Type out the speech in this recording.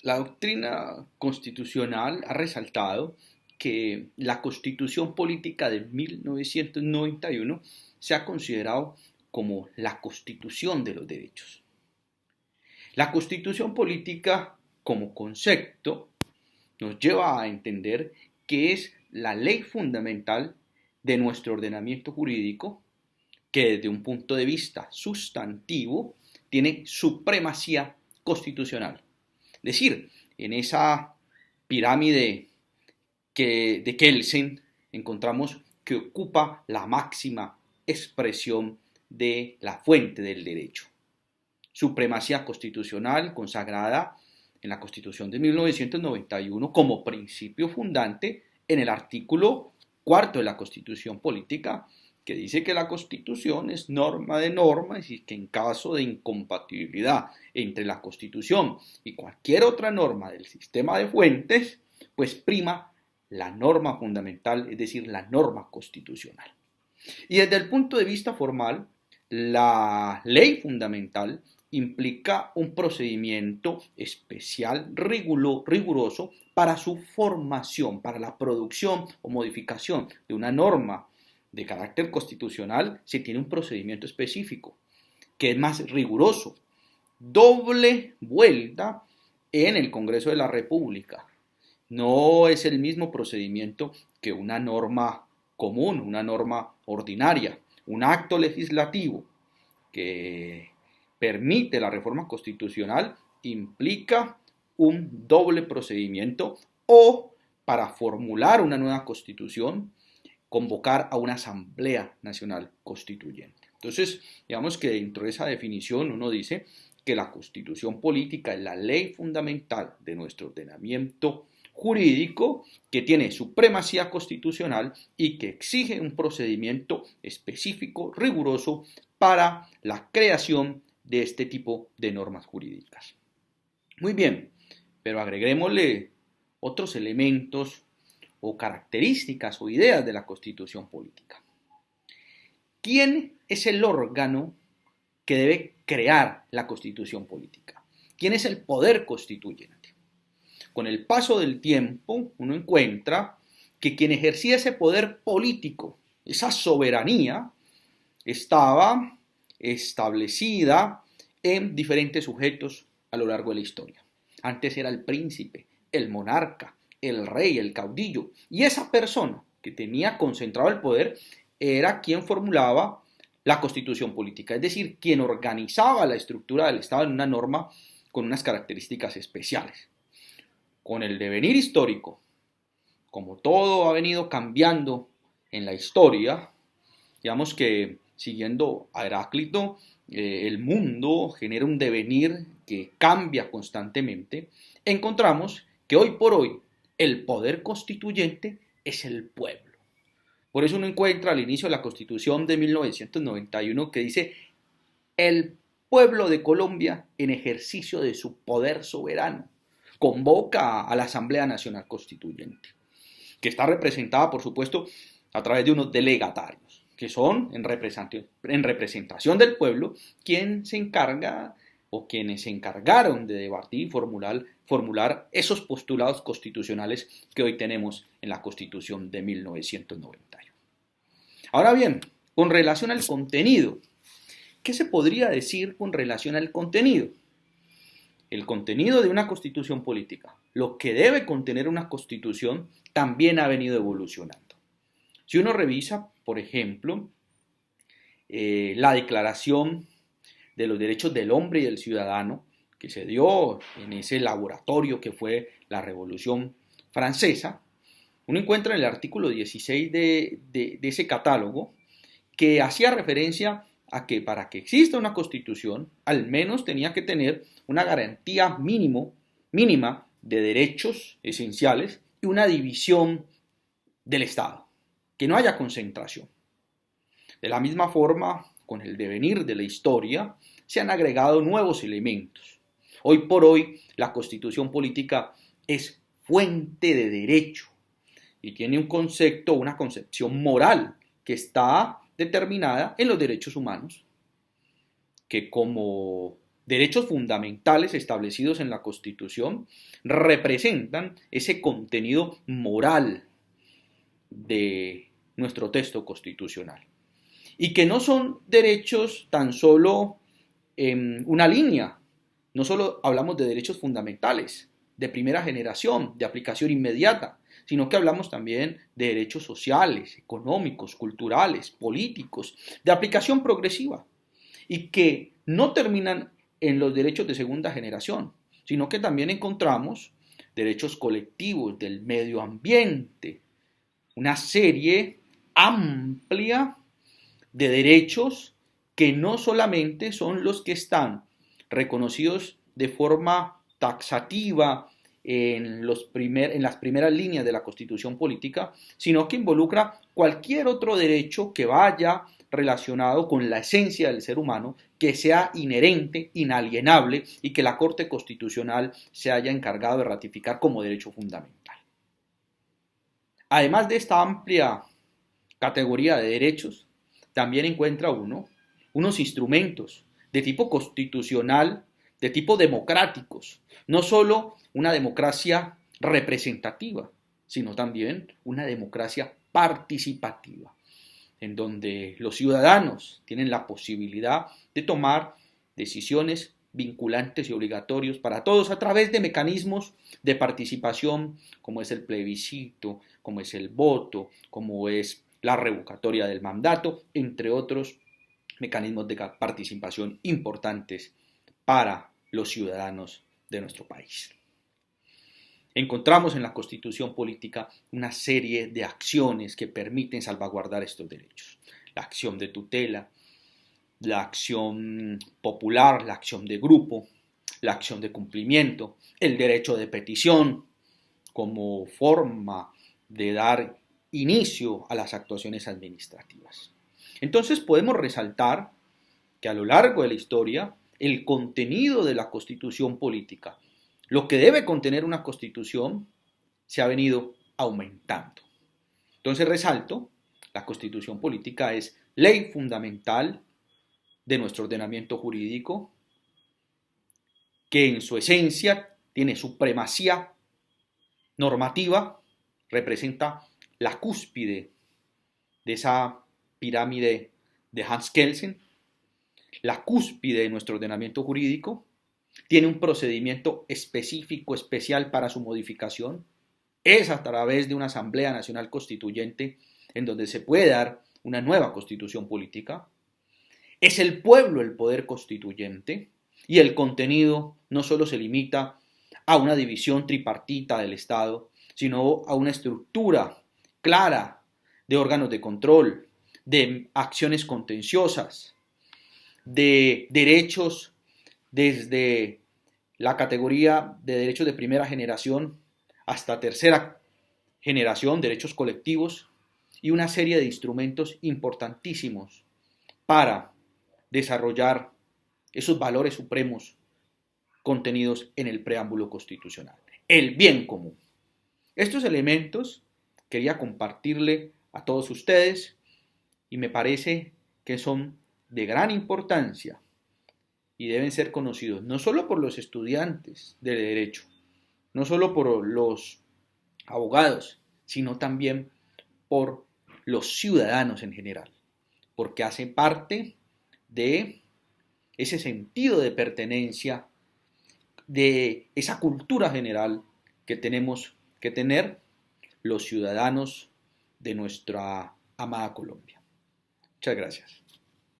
La doctrina constitucional ha resaltado que la Constitución Política de 1991 se ha considerado como la Constitución de los derechos. La Constitución Política como concepto nos lleva a entender que es la ley fundamental de nuestro ordenamiento jurídico que desde un punto de vista sustantivo tiene supremacía constitucional. Es decir, en esa pirámide de Kelsen encontramos que ocupa la máxima expresión de la fuente del derecho. Supremacía constitucional consagrada en la Constitución de 1991 como principio fundante en el artículo cuarto de la Constitución Política, que dice que la Constitución es norma de normas y que en caso de incompatibilidad entre la Constitución y cualquier otra norma del sistema de fuentes, pues prima la norma fundamental, es decir, la norma constitucional. Y desde el punto de vista formal, la ley fundamental implica un procedimiento especial, riguroso, para su formación, para la producción o modificación de una norma de carácter constitucional. Se tiene un procedimiento específico que es más riguroso. Doble vuelta en el Congreso de la República. No es el mismo procedimiento que una norma común, una norma ordinaria, un acto legislativo que permite la reforma constitucional implica un doble procedimiento o para formular una nueva constitución convocar a una asamblea nacional constituyente. Entonces, digamos que dentro de esa definición uno dice que la constitución política es la ley fundamental de nuestro ordenamiento jurídico que tiene supremacía constitucional y que exige un procedimiento específico, riguroso para la creación de este tipo de normas jurídicas. Muy bien, pero agreguémosle otros elementos o características o ideas de la constitución política. ¿Quién es el órgano que debe crear la constitución política? ¿Quién es el poder constituyente? Con el paso del tiempo uno encuentra que quien ejercía ese poder político, esa soberanía, estaba establecida en diferentes sujetos a lo largo de la historia. Antes era el príncipe, el monarca, el rey, el caudillo, y esa persona que tenía concentrado el poder era quien formulaba la constitución política, es decir, quien organizaba la estructura del Estado en una norma con unas características especiales. Con el devenir histórico, como todo ha venido cambiando en la historia, digamos que siguiendo a Heráclito, el mundo genera un devenir que cambia constantemente, encontramos que hoy por hoy el poder constituyente es el pueblo. Por eso uno encuentra al inicio de la Constitución de 1991 que dice el pueblo de Colombia en ejercicio de su poder soberano convoca a la Asamblea Nacional Constituyente, que está representada, por supuesto, a través de unos delegatarios, que son en representación del pueblo, quien se encarga o quienes se encargaron de debatir y formular esos postulados constitucionales que hoy tenemos en la Constitución de 1991. Ahora bien, con relación al contenido, ¿qué se podría decir con relación al contenido? El contenido de una constitución política, lo que debe contener una constitución, también ha venido evolucionando. Si uno revisa, por ejemplo, la Declaración de los Derechos del Hombre y del Ciudadano, que se dio en ese laboratorio que fue la Revolución Francesa, uno encuentra en el artículo 16 de ese catálogo que hacía referencia a que para que exista una constitución, al menos tenía que tener una garantía mínima de derechos esenciales y una división del Estado, que no haya concentración. De la misma forma, con el devenir de la historia, se han agregado nuevos elementos. Hoy por hoy, la constitución política es fuente de derecho y tiene un concepto, una concepción moral que está determinada en los derechos humanos, que como derechos fundamentales establecidos en la Constitución representan ese contenido moral de nuestro texto constitucional. Y que no son derechos tan solo en una línea. No solo hablamos de derechos fundamentales, de primera generación, de aplicación inmediata, sino que hablamos también de derechos sociales, económicos, culturales, políticos, de aplicación progresiva, y que no terminan en los derechos de segunda generación, sino que también encontramos derechos colectivos del medio ambiente, una serie amplia de derechos que no solamente son los que están reconocidos de forma taxativa en las primeras líneas de la Constitución política, sino que involucra cualquier otro derecho que vaya relacionado con la esencia del ser humano, que sea inherente, inalienable y que la Corte Constitucional se haya encargado de ratificar como derecho fundamental. Además de esta amplia categoría de derechos, también encuentra unos instrumentos de tipo constitucional, de tipo democráticos, no solo una democracia representativa, sino también una democracia participativa, en donde los ciudadanos tienen la posibilidad de tomar decisiones vinculantes y obligatorios para todos a través de mecanismos de participación como es el plebiscito, como es el voto, como es la revocatoria del mandato, entre otros mecanismos de participación importantes para los ciudadanos de nuestro país. Encontramos en la Constitución política una serie de acciones que permiten salvaguardar estos derechos. La acción de tutela, la acción popular, la acción de grupo, la acción de cumplimiento, el derecho de petición como forma de dar inicio a las actuaciones administrativas. Entonces podemos resaltar que a lo largo de la historia el contenido de la Constitución política, lo que debe contener una Constitución, se ha venido aumentando. Entonces resalto, la Constitución política es ley fundamental de nuestro ordenamiento jurídico, que en su esencia tiene supremacía normativa, representa la cúspide de esa pirámide de Hans Kelsen, la cúspide de nuestro ordenamiento jurídico, tiene un procedimiento específico, especial para su modificación, es a través de una Asamblea Nacional Constituyente en donde se puede dar una nueva constitución política, es el pueblo el poder constituyente y el contenido no solo se limita a una división tripartita del Estado, sino a una estructura clara de órganos de control, de acciones contenciosas, de derechos desde la categoría de derechos de primera generación hasta tercera generación, derechos colectivos y una serie de instrumentos importantísimos para desarrollar esos valores supremos contenidos en el preámbulo constitucional. El bien común. Estos elementos quería compartirle a todos ustedes y me parece que son de gran importancia y deben ser conocidos no solo por los estudiantes de derecho, no solo por los abogados, sino también por los ciudadanos en general, porque hacen parte de ese sentido de pertenencia, de esa cultura general que tenemos que tener los ciudadanos de nuestra amada Colombia. Muchas gracias.